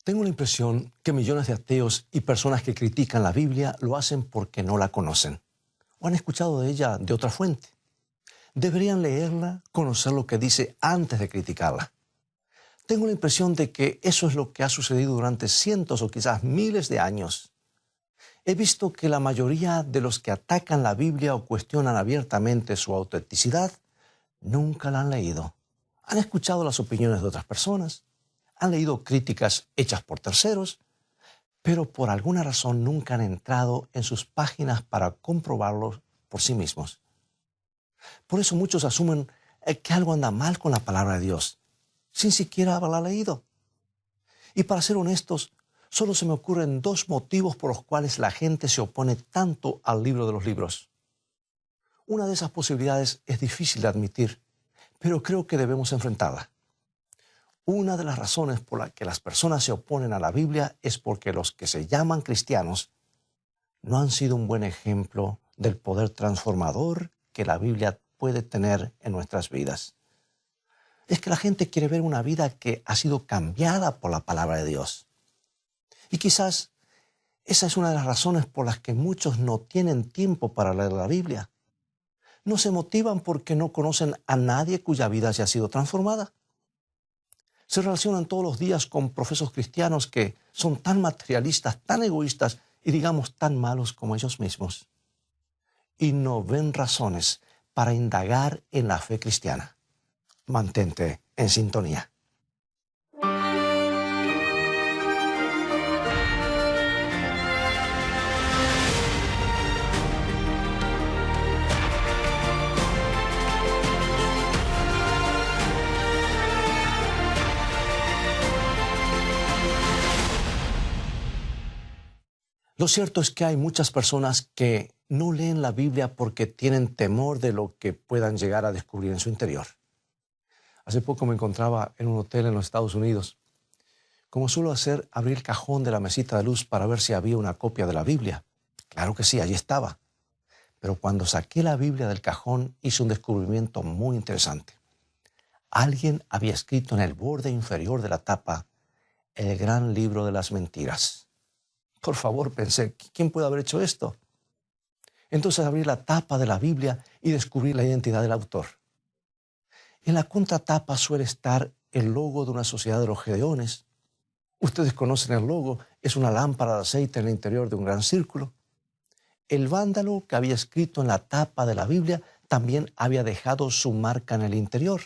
Tengo la impresión que millones de ateos y personas que critican la Biblia lo hacen porque no la conocen o han escuchado de ella de otra fuente. Deberían leerla, conocer lo que dice antes de criticarla. Tengo la impresión de que eso es lo que ha sucedido durante cientos o quizás miles de años. He visto que la mayoría de los que atacan la Biblia o cuestionan abiertamente su autenticidad nunca la han leído. Han escuchado las opiniones de otras personas, han leído críticas hechas por terceros, pero por alguna razón nunca han entrado en sus páginas para comprobarlo por sí mismos. Por eso muchos asumen que algo anda mal con la palabra de Dios, sin siquiera haberla leído. Y para ser honestos, solo se me ocurren dos motivos por los cuales la gente se opone tanto al libro de los libros. Una de esas posibilidades es difícil de admitir, pero creo que debemos enfrentarla. Una de las razones por las que las personas se oponen a la Biblia es porque los que se llaman cristianos no han sido un buen ejemplo del poder transformador que la Biblia puede tener en nuestras vidas. Es que la gente quiere ver una vida que ha sido cambiada por la palabra de Dios. Y quizás esa es una de las razones por las que muchos no tienen tiempo para leer la Biblia. No se motivan porque no conocen a nadie cuya vida haya sido transformada. Se relacionan todos los días con profesos cristianos que son tan materialistas, tan egoístas y digamos tan malos como ellos mismos. Y no ven razones para indagar en la fe cristiana. Mantente en sintonía. Lo cierto es que hay muchas personas que no leen la Biblia porque tienen temor de lo que puedan llegar a descubrir en su interior. Hace poco me encontraba en un hotel en los Estados Unidos. Como suelo hacer, abrí el cajón de la mesita de luz para ver si había una copia de la Biblia. Claro que sí, allí estaba. Pero cuando saqué la Biblia del cajón, hice un descubrimiento muy interesante. Alguien había escrito en el borde inferior de la tapa el gran libro de las mentiras. Por favor, pensé, ¿quién puede haber hecho esto? Entonces abrí la tapa de la Biblia y descubrí la identidad del autor. En la contratapa suele estar el logo de una sociedad de los Gedeones. Ustedes conocen el logo, es una lámpara de aceite en el interior de un gran círculo. El vándalo que había escrito en la tapa de la Biblia también había dejado su marca en el interior.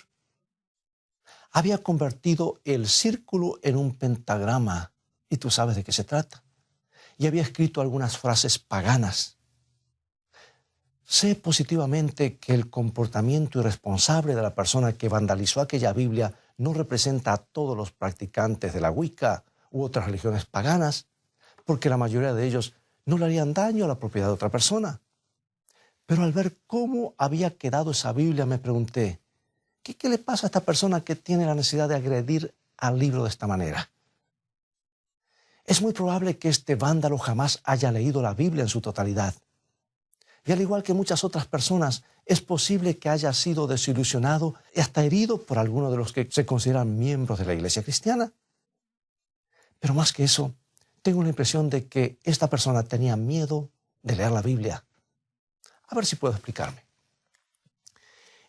Había convertido el círculo en un pentagrama, y tú sabes de qué se trata. Y había escrito algunas frases paganas. Sé positivamente que el comportamiento irresponsable de la persona que vandalizó aquella Biblia no representa a todos los practicantes de la Wicca u otras religiones paganas, porque la mayoría de ellos no le harían daño a la propiedad de otra persona. Pero al ver cómo había quedado esa Biblia, me pregunté, ¿qué le pasa a esta persona que tiene la necesidad de agredir al libro de esta manera? Es muy probable que este vándalo jamás haya leído la Biblia en su totalidad. Y al igual que muchas otras personas, es posible que haya sido desilusionado y hasta herido por alguno de los que se consideran miembros de la iglesia cristiana. Pero más que eso, tengo la impresión de que esta persona tenía miedo de leer la Biblia. A ver si puedo explicarme.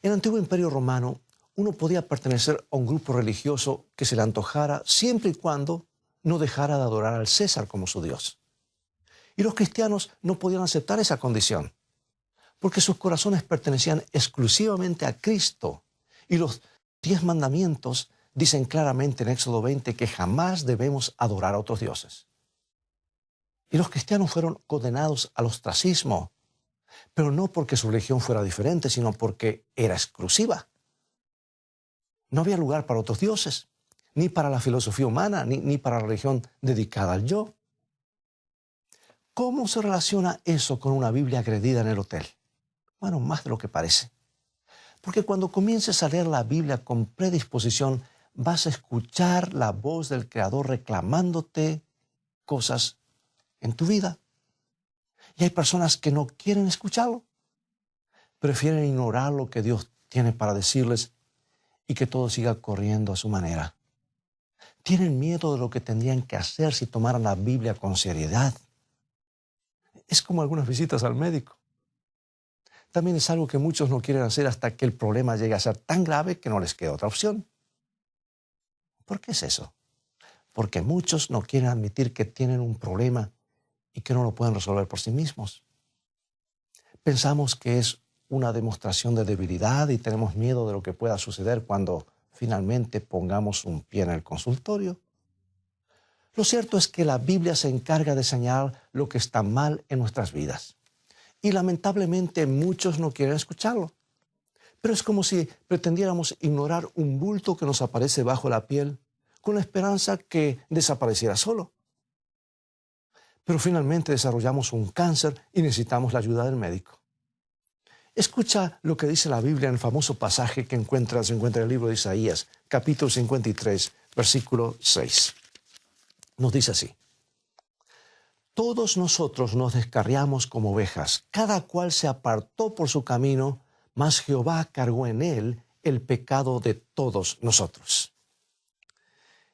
En el antiguo Imperio Romano, uno podía pertenecer a un grupo religioso que se le antojara siempre y cuando no dejara de adorar al César como su Dios. Y los cristianos no podían aceptar esa condición, porque sus corazones pertenecían exclusivamente a Cristo. Y los 10 mandamientos dicen claramente en Éxodo 20 que jamás debemos adorar a otros dioses. Y los cristianos fueron condenados al ostracismo, pero no porque su religión fuera diferente, sino porque era exclusiva. No había lugar para otros dioses, ni para la filosofía humana, ni para la religión dedicada al yo. ¿Cómo se relaciona eso con una Biblia agredida en el hotel? Bueno, más de lo que parece. Porque cuando comiences a leer la Biblia con predisposición, vas a escuchar la voz del Creador reclamándote cosas en tu vida. Y hay personas que no quieren escucharlo. Prefieren ignorar lo que Dios tiene para decirles y que todo siga corriendo a su manera. Tienen miedo de lo que tendrían que hacer si tomaran la Biblia con seriedad. Es como algunas visitas al médico. También es algo que muchos no quieren hacer hasta que el problema llegue a ser tan grave que no les queda otra opción. ¿Por qué es eso? Porque muchos no quieren admitir que tienen un problema y que no lo pueden resolver por sí mismos. Pensamos que es una demostración de debilidad y tenemos miedo de lo que pueda suceder cuando finalmente pongamos un pie en el consultorio. Lo cierto es que la Biblia se encarga de señalar lo que está mal en nuestras vidas. Y lamentablemente muchos no quieren escucharlo. Pero es como si pretendiéramos ignorar un bulto que nos aparece bajo la piel con la esperanza que desapareciera solo. Pero finalmente desarrollamos un cáncer y necesitamos la ayuda del médico. Escucha lo que dice la Biblia en el famoso pasaje que se encuentra en el libro de Isaías, capítulo 53, versículo 6. Nos dice así: todos nosotros nos descarriamos como ovejas, cada cual se apartó por su camino, mas Jehová cargó en él el pecado de todos nosotros.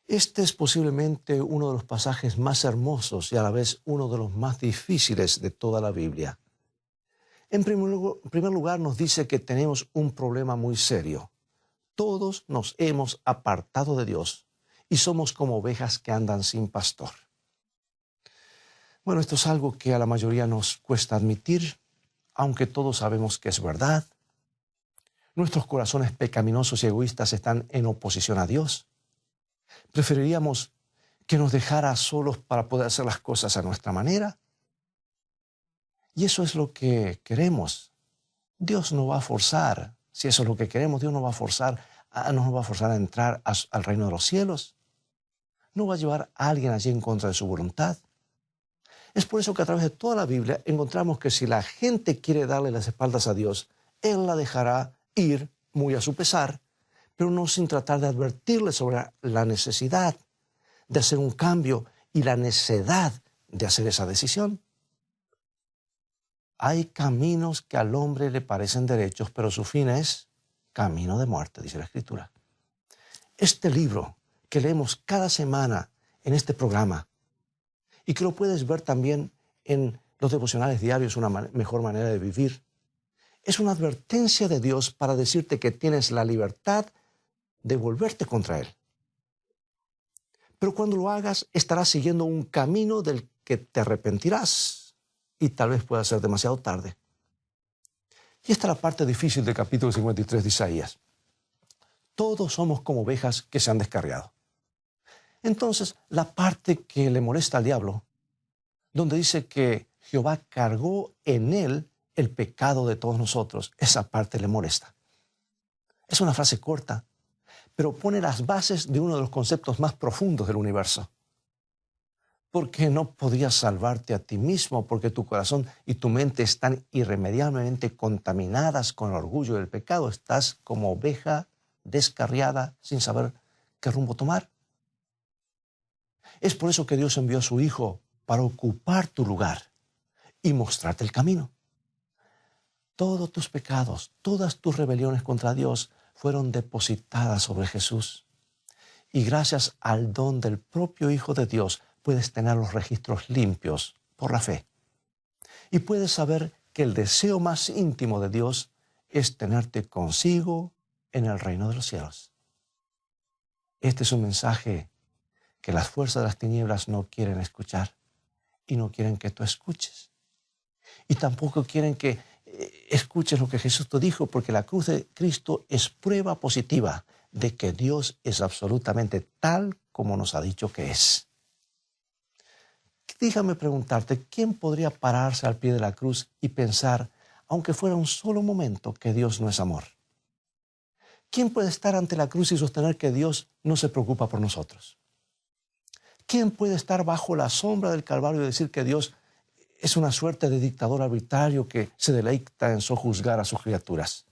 Este es posiblemente uno de los pasajes más hermosos y a la vez uno de los más difíciles de toda la Biblia. En primer lugar, nos dice que tenemos un problema muy serio. Todos nos hemos apartado de Dios y somos como ovejas que andan sin pastor. Bueno, esto es algo que a la mayoría nos cuesta admitir, aunque todos sabemos que es verdad. Nuestros corazones pecaminosos y egoístas están en oposición a Dios. Preferiríamos que nos dejara solos para poder hacer las cosas a nuestra manera. Y eso es lo que queremos. Dios no va a forzar. Si eso es lo que queremos, Dios no nos va a forzar a entrar al reino de los cielos. No va a llevar a alguien allí en contra de su voluntad. Es por eso que a través de toda la Biblia encontramos que si la gente quiere darle las espaldas a Dios, Él la dejará ir muy a su pesar, pero no sin tratar de advertirle sobre la necesidad de hacer un cambio y la necedad de hacer esa decisión. Hay caminos que al hombre le parecen derechos, pero su fin es camino de muerte, dice la Escritura. Este libro que leemos cada semana en este programa y que lo puedes ver también en los devocionales diarios, una mejor manera de vivir, es una advertencia de Dios para decirte que tienes la libertad de volverte contra Él. Pero cuando lo hagas, estarás siguiendo un camino del que te arrepentirás y tal vez pueda ser demasiado tarde. Y esta es la parte difícil del capítulo 53 de Isaías. Todos somos como ovejas que se han descarriado. Entonces, la parte que le molesta al diablo, donde dice que Jehová cargó en él el pecado de todos nosotros, esa parte le molesta. Es una frase corta, pero pone las bases de uno de los conceptos más profundos del universo. Porque no podías salvarte a ti mismo, porque tu corazón y tu mente están irremediablemente contaminadas con el orgullo del pecado. Estás como oveja descarriada sin saber qué rumbo tomar. Es por eso que Dios envió a su Hijo para ocupar tu lugar y mostrarte el camino. Todos tus pecados, todas tus rebeliones contra Dios fueron depositadas sobre Jesús. Y gracias al don del propio Hijo de Dios, puedes tener los registros limpios por la fe. Y puedes saber que el deseo más íntimo de Dios es tenerte consigo en el reino de los cielos. Este es un mensaje que las fuerzas de las tinieblas no quieren escuchar y no quieren que tú escuches. Y tampoco quieren que escuches lo que Jesús te dijo, porque la cruz de Cristo es prueba positiva de que Dios es absolutamente tal como nos ha dicho que es. Déjame preguntarte, ¿quién podría pararse al pie de la cruz y pensar, aunque fuera un solo momento, que Dios no es amor? ¿Quién puede estar ante la cruz y sostener que Dios no se preocupa por nosotros? ¿Quién puede estar bajo la sombra del Calvario y decir que Dios es una suerte de dictador arbitrario que se deleita en sojuzgar a sus criaturas?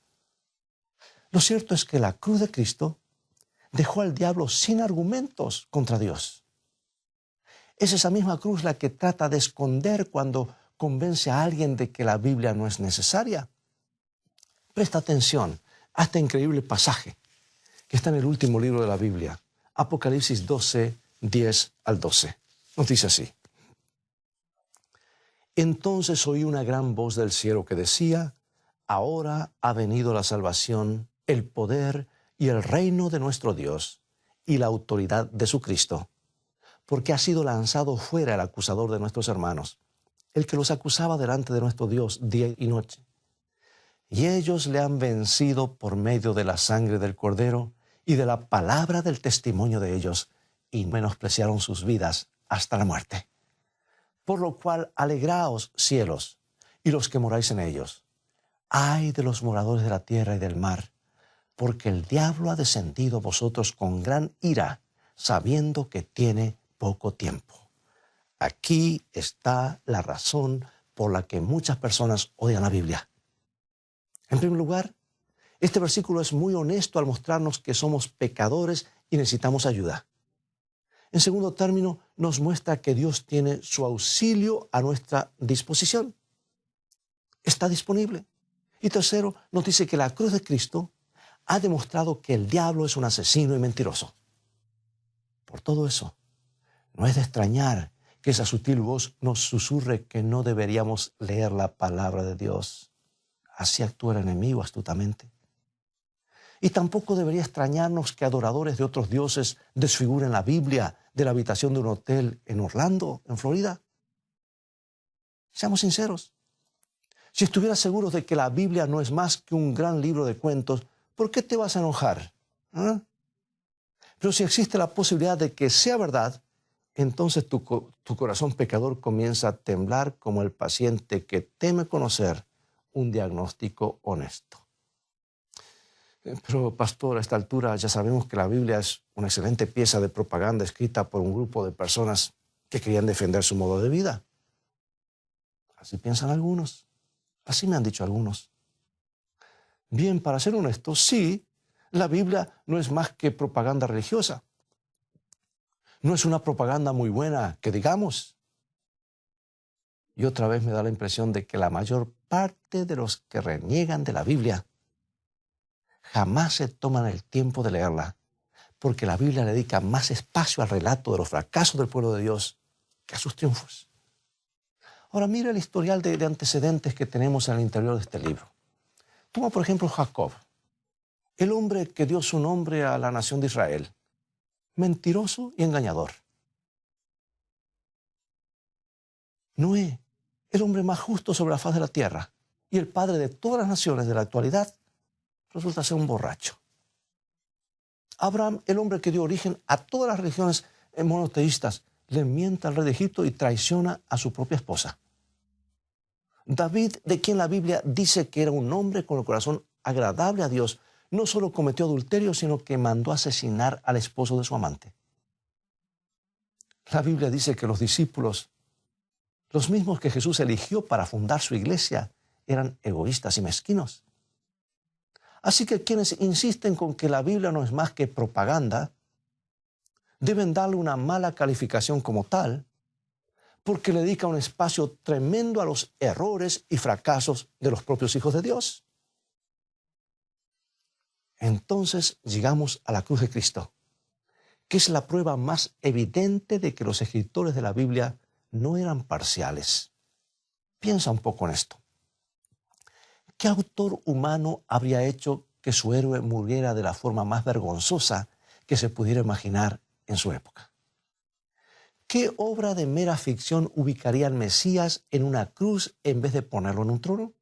Lo cierto es que la cruz de Cristo dejó al diablo sin argumentos contra Dios. Es esa misma cruz la que trata de esconder cuando convence a alguien de que la Biblia no es necesaria. Presta atención a este increíble pasaje que está en el último libro de la Biblia, Apocalipsis 12, 10 al 12. Nos dice así. Entonces oí una gran voz del cielo que decía, ahora ha venido la salvación, el poder y el reino de nuestro Dios y la autoridad de su Cristo, porque ha sido lanzado fuera el acusador de nuestros hermanos, el que los acusaba delante de nuestro Dios día y noche. Y ellos le han vencido por medio de la sangre del Cordero y de la palabra del testimonio de ellos, y menospreciaron sus vidas hasta la muerte. Por lo cual, alegraos, cielos, y los que moráis en ellos. Ay de los moradores de la tierra y del mar, porque el diablo ha descendido a vosotros con gran ira, sabiendo que tiene poco tiempo. Aquí está la razón por la que muchas personas odian la Biblia. En primer lugar, este versículo es muy honesto al mostrarnos que somos pecadores y necesitamos ayuda. En segundo término, nos muestra que Dios tiene su auxilio a nuestra disposición. Está disponible. Y tercero, nos dice que la cruz de Cristo ha demostrado que el diablo es un asesino y mentiroso. Por todo eso, no es de extrañar que esa sutil voz nos susurre que no deberíamos leer la palabra de Dios. Así actúa el enemigo astutamente. Y tampoco debería extrañarnos que adoradores de otros dioses desfiguren la Biblia de la habitación de un hotel en Orlando, en Florida. Seamos sinceros. Si estuvieras seguro de que la Biblia no es más que un gran libro de cuentos, ¿por qué te vas a enojar? Pero si existe la posibilidad de que sea verdad, entonces tu corazón pecador comienza a temblar como el paciente que teme conocer un diagnóstico honesto. Pero, pastor, a esta altura ya sabemos que la Biblia es una excelente pieza de propaganda escrita por un grupo de personas que querían defender su modo de vida. Así piensan algunos. Así me han dicho algunos. Bien, para ser honesto, sí, la Biblia no es más que propaganda religiosa. No es una propaganda muy buena, que digamos. Y otra vez me da la impresión de que la mayor parte de los que reniegan de la Biblia jamás se toman el tiempo de leerla, porque la Biblia dedica más espacio al relato de los fracasos del pueblo de Dios que a sus triunfos. Ahora mira el historial de antecedentes que tenemos en el interior de este libro. Toma por ejemplo Jacob, el hombre que dio su nombre a la nación de Israel, mentiroso y engañador. Noé, el hombre más justo sobre la faz de la tierra y el padre de todas las naciones de la actualidad, resulta ser un borracho. Abraham, el hombre que dio origen a todas las religiones monoteístas, le miente al rey de Egipto y traiciona a su propia esposa. David, de quien la Biblia dice que era un hombre con el corazón agradable a Dios, no solo cometió adulterio, sino que mandó asesinar al esposo de su amante. La Biblia dice que los discípulos, los mismos que Jesús eligió para fundar su iglesia, eran egoístas y mezquinos. Así que quienes insisten con que la Biblia no es más que propaganda, deben darle una mala calificación como tal, porque le dedica un espacio tremendo a los errores y fracasos de los propios hijos de Dios. Entonces llegamos a la cruz de Cristo, que es la prueba más evidente de que los escritores de la Biblia no eran parciales. Piensa un poco en esto. ¿Qué autor humano habría hecho que su héroe muriera de la forma más vergonzosa que se pudiera imaginar en su época? ¿Qué obra de mera ficción ubicaría al Mesías en una cruz en vez de ponerlo en un trono?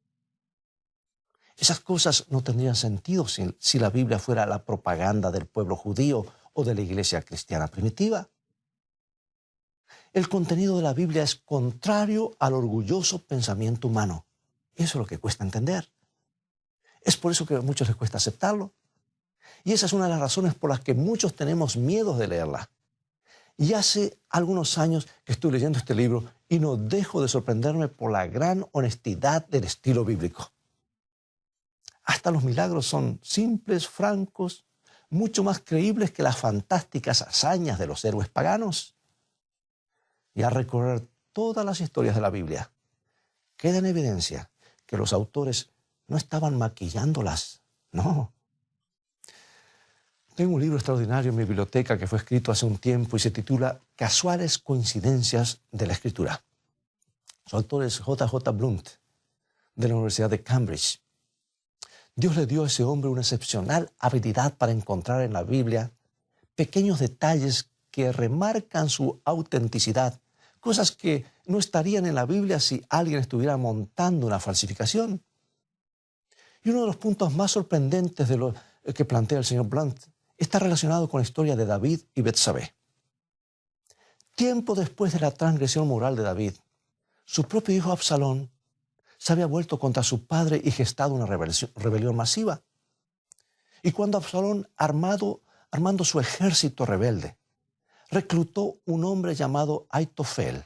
Esas cosas no tendrían sentido si la Biblia fuera la propaganda del pueblo judío o de la iglesia cristiana primitiva. El contenido de la Biblia es contrario al orgulloso pensamiento humano. Eso es lo que cuesta entender. Es por eso que a muchos les cuesta aceptarlo. Y esa es una de las razones por las que muchos tenemos miedo de leerla. Y hace algunos años que estoy leyendo este libro y no dejo de sorprenderme por la gran honestidad del estilo bíblico. Hasta los milagros son simples, francos, mucho más creíbles que las fantásticas hazañas de los héroes paganos. Y al recorrer todas las historias de la Biblia, queda en evidencia que los autores no estaban maquillándolas, no. Tengo un libro extraordinario en mi biblioteca que fue escrito hace un tiempo y se titula Casuales coincidencias de la Escritura. Su autor es J.J. Blunt, de la Universidad de Cambridge. Dios le dio a ese hombre una excepcional habilidad para encontrar en la Biblia pequeños detalles que remarcan su autenticidad, cosas que no estarían en la Biblia si alguien estuviera montando una falsificación. Y uno de los puntos más sorprendentes de lo que plantea el señor Blunt está relacionado con la historia de David y Betsabé. Tiempo después de la transgresión moral de David, su propio hijo Absalón se había vuelto contra su padre y gestado una rebelión masiva. Y cuando Absalón, armando su ejército rebelde, reclutó un hombre llamado Aitofel.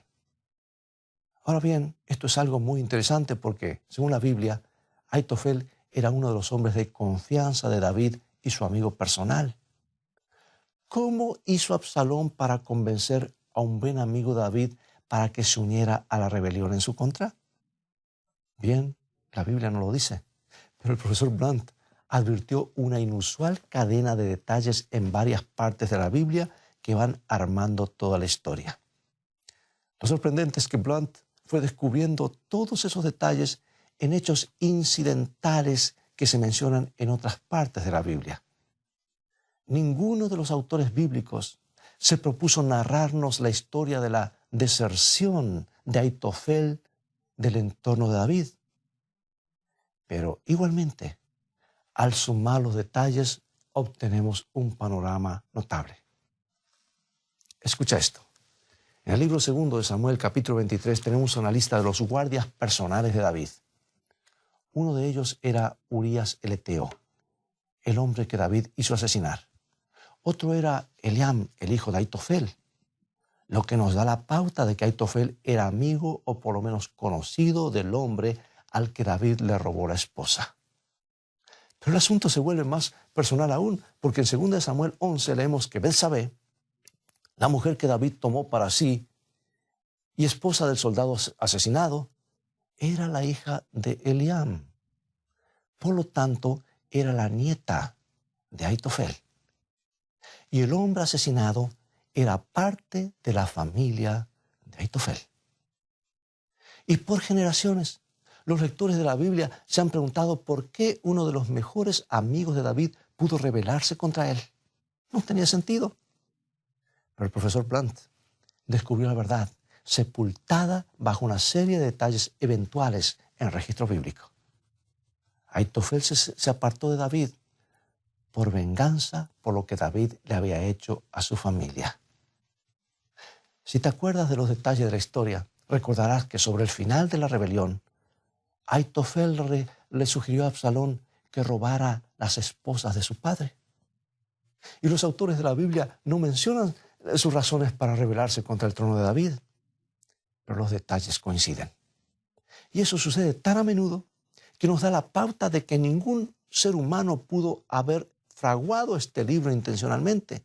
Ahora bien, esto es algo muy interesante porque, según la Biblia, Aitofel era uno de los hombres de confianza de David y su amigo personal. ¿Cómo hizo Absalón para convencer a un buen amigo de David para que se uniera a la rebelión en su contra? Bien, la Biblia no lo dice, pero el profesor Blunt advirtió una inusual cadena de detalles en varias partes de la Biblia que van armando toda la historia. Lo sorprendente es que Blunt fue descubriendo todos esos detalles en hechos incidentales que se mencionan en otras partes de la Biblia. Ninguno de los autores bíblicos se propuso narrarnos la historia de la deserción de Aitofel del entorno de David. Pero igualmente, al sumar los detalles, obtenemos un panorama notable. Escucha esto. En el libro 2 de Samuel, capítulo 23, tenemos una lista de los guardias personales de David. Uno de ellos era Urías el Eteo, el hombre que David hizo asesinar. Otro era Eliam, el hijo de Aitofel, lo que nos da la pauta de que Aitofel era amigo o por lo menos conocido del hombre al que David le robó la esposa. Pero el asunto se vuelve más personal aún, porque en 2 Samuel 11 leemos que Betsabé, la mujer que David tomó para sí y esposa del soldado asesinado, era la hija de Eliam. Por lo tanto, era la nieta de Aitofel. Y el hombre asesinado era parte de la familia de Aitofel. Y por generaciones, los lectores de la Biblia se han preguntado por qué uno de los mejores amigos de David pudo rebelarse contra él. No tenía sentido. Pero el profesor Blunt descubrió la verdad, sepultada bajo una serie de detalles eventuales en el registro bíblico. Aitofel se apartó de David por venganza por lo que David le había hecho a su familia. Si te acuerdas de los detalles de la historia, recordarás que sobre el final de la rebelión, Aitofel le sugirió a Absalón que robara las esposas de su padre. Y los autores de la Biblia no mencionan sus razones para rebelarse contra el trono de David, pero los detalles coinciden. Y eso sucede tan a menudo que nos da la pauta de que ningún ser humano pudo haber fraguado este libro intencionalmente.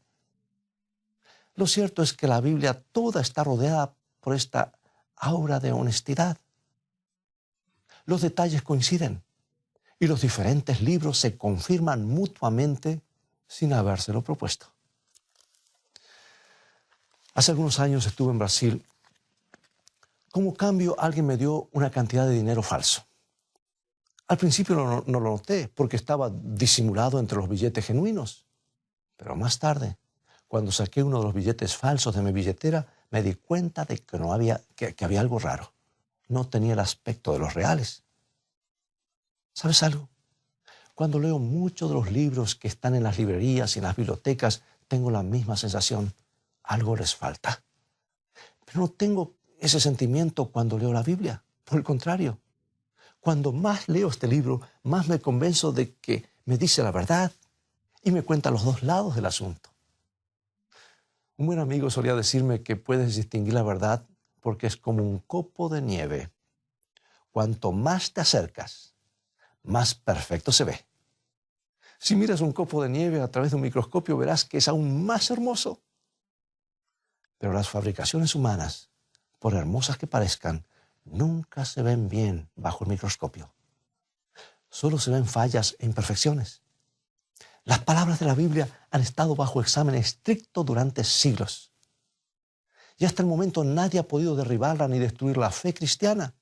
Lo cierto es que la Biblia toda está rodeada por esta aura de honestidad. Los detalles coinciden y los diferentes libros se confirman mutuamente sin habérselo propuesto. Hace algunos años estuve en Brasil. Como cambio, alguien me dio una cantidad de dinero falso. Al principio no lo noté porque estaba disimulado entre los billetes genuinos. Pero más tarde, cuando saqué uno de los billetes falsos de mi billetera, me di cuenta de que había algo raro. No tenía el aspecto de los reales. ¿Sabes algo? Cuando leo muchos de los libros que están en las librerías y en las bibliotecas, tengo la misma sensación. Algo les falta. Pero no tengo ese sentimiento cuando leo la Biblia. Por el contrario, cuando más leo este libro, más me convenzo de que me dice la verdad y me cuenta los dos lados del asunto. Un buen amigo solía decirme que puedes distinguir la verdad porque es como un copo de nieve. Cuanto más te acercas, más perfecto se ve. Si miras un copo de nieve a través de un microscopio, verás que es aún más hermoso. Pero las fabricaciones humanas, por hermosas que parezcan, nunca se ven bien bajo el microscopio. Solo se ven fallas e imperfecciones. Las palabras de la Biblia han estado bajo examen estricto durante siglos. Y hasta el momento nadie ha podido derribarla ni destruir la fe cristiana,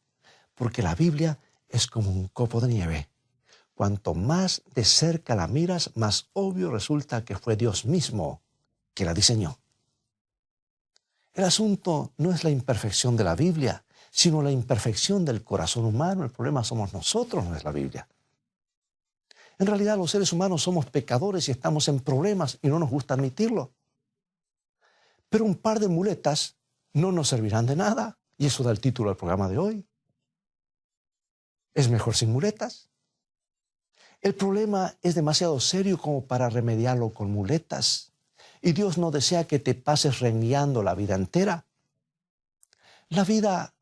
porque la Biblia es como un copo de nieve. Cuanto más de cerca la miras, más obvio resulta que fue Dios mismo que la diseñó. El asunto no es la imperfección de la Biblia, sino la imperfección del corazón humano. El problema somos nosotros, no es la Biblia. En realidad los seres humanos somos pecadores y estamos en problemas y no nos gusta admitirlo. Pero un par de muletas no nos servirán de nada, y eso da el título al programa de hoy. ¿Es mejor sin muletas? El problema es demasiado serio como para remediarlo con muletas, y Dios no desea que te pases rengueando la vida entera. La vida,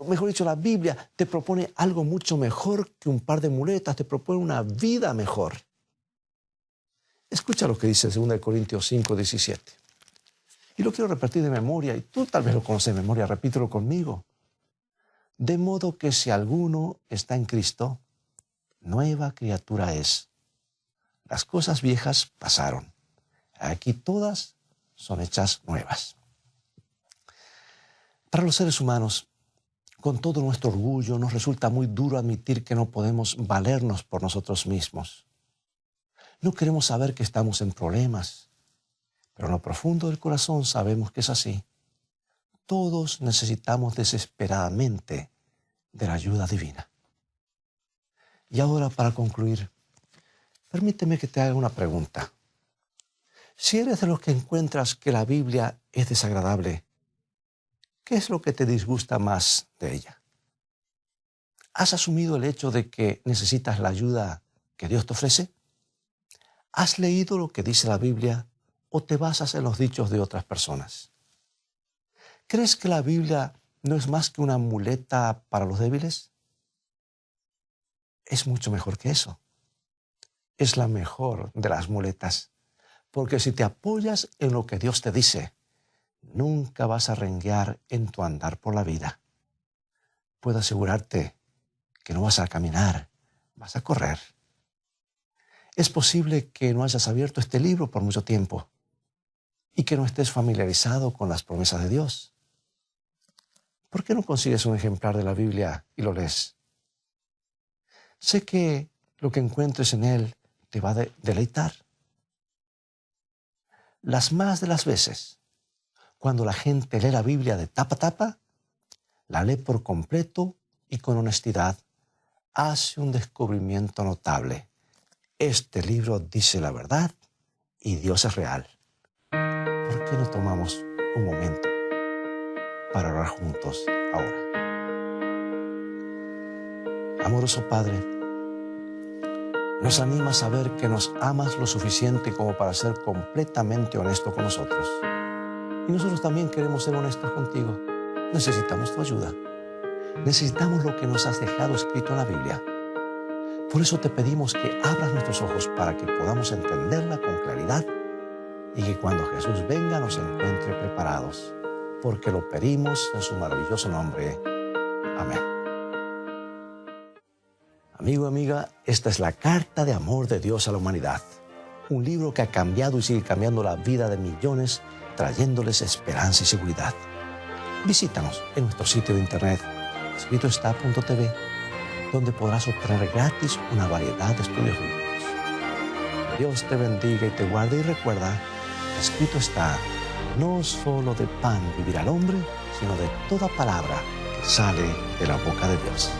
mejor dicho, la Biblia te propone algo mucho mejor que un par de muletas, te propone una vida mejor. Escucha lo que dice 2 Corintios 5:17. Y lo quiero repetir de memoria, y tú tal vez lo conoces de memoria, repítelo conmigo. De modo que si alguno está en Cristo, nueva criatura es. Las cosas viejas pasaron. Aquí todas son hechas nuevas. Para los seres humanos, con todo nuestro orgullo, nos resulta muy duro admitir que no podemos valernos por nosotros mismos. No queremos saber que estamos en problemas, pero en lo profundo del corazón sabemos que es así. Todos necesitamos desesperadamente de la ayuda divina. Y ahora, para concluir, permíteme que te haga una pregunta. Si eres de los que encuentras que la Biblia es desagradable, ¿qué es lo que te disgusta más de ella? ¿Has asumido el hecho de que necesitas la ayuda que Dios te ofrece? ¿Has leído lo que dice la Biblia o te basas en los dichos de otras personas? ¿Crees que la Biblia no es más que una muleta para los débiles? Es mucho mejor que eso. Es la mejor de las muletas, porque si te apoyas en lo que Dios te dice, nunca vas a renguear en tu andar por la vida. Puedo asegurarte que no vas a caminar, vas a correr. Es posible que no hayas abierto este libro por mucho tiempo y que no estés familiarizado con las promesas de Dios. ¿Por qué no consigues un ejemplar de la Biblia y lo lees? Sé que lo que encuentres en él te va a deleitar. Las más de las veces, cuando la gente lee la Biblia de tapa a tapa, la lee por completo y con honestidad, hace un descubrimiento notable. Este libro dice la verdad y Dios es real. ¿Por qué no tomamos un momento para orar juntos ahora? Amoroso Padre, nos anima a saber que nos amas lo suficiente como para ser completamente honesto con nosotros. Y nosotros también queremos ser honestos contigo. Necesitamos tu ayuda. Necesitamos lo que nos has dejado escrito en la Biblia. Por eso te pedimos que abras nuestros ojos para que podamos entenderla con claridad y que cuando Jesús venga nos encuentre preparados. Porque lo pedimos en su maravilloso nombre. Amén. Amigo, amiga, esta es la carta de amor de Dios a la humanidad. Un libro que ha cambiado y sigue cambiando la vida de millones, trayéndoles esperanza y seguridad. Visítanos en nuestro sitio de internet, escritoestá.tv, donde podrás obtener gratis una variedad de estudios bíblicos. Dios te bendiga y te guarde, y recuerda, escrito está, no solo de pan vivirá el hombre, sino de toda palabra que sale de la boca de Dios.